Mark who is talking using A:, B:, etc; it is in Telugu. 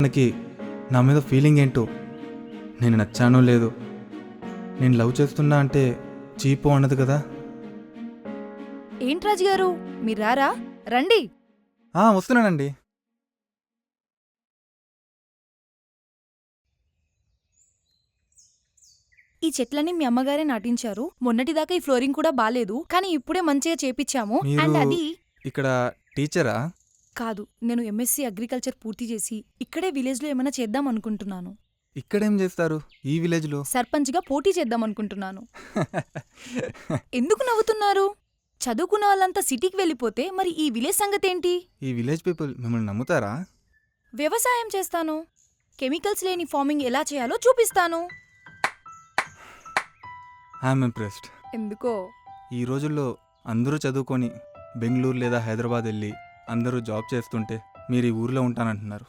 A: తనకి నా మీద ఫీలింగ్ ఏంటో, నేను నచ్చానో లేదో, నేను లవ్ చేస్తున్నా అంటే చీపో అన్నది కదా.
B: ఏంటి రాజు గారు, మీరు రారా? రండి.
A: వస్తున్నానండి.
B: ఈ చెట్లన్నీ మీ అమ్మగారే నాటించారు. మొన్నటిదాకా ఈ ఫ్లోరింగ్ కూడా బాలేదు, కానీ ఇప్పుడే మంచిగా చేపించాము.
A: మీరు
B: అండ్ అది
A: ఇక్కడ టీచరా?
B: కాదు, నేను ఎంఎస్సీ అగ్రికల్చర్ పూర్తి చేసి ఇక్కడే విలేజ్లో ఏమైనా చేద్దాం అనుకుంటున్నాను.
A: ఇక్కడేం చేస్తారు ఈ విలేజ్లో?
B: సర్పంచ్గా పోటీ చేద్దాం అనుకుంటున్నాను. ఎందుకు నవ్వుతున్నారు? చదువుకున్న వాళ్ళంతా సిటీకి వెళ్ళిపోతే మరి ఈ విలేజ్ సంగతేంటి?
A: ఈ విలేజ్ పీపుల్ మిమ్మల్ని నమ్ముతారా?
B: వ్యవసాయం చేస్తాను. కెమికల్స్ లేని ఫార్మింగ్ ఎలా చేయాలో చూపిస్తాను.
A: I'm impressed.
B: ఎందుకో
A: ఈ రోజుల్లో అందరూ చదువుకొని బెంగళూరు లేదా హైదరాబాద్ వెళ్ళి అందరూ జాబ్ చేస్తుంటే మీరు ఈ ఊర్లో ఉంటానంటున్నారు.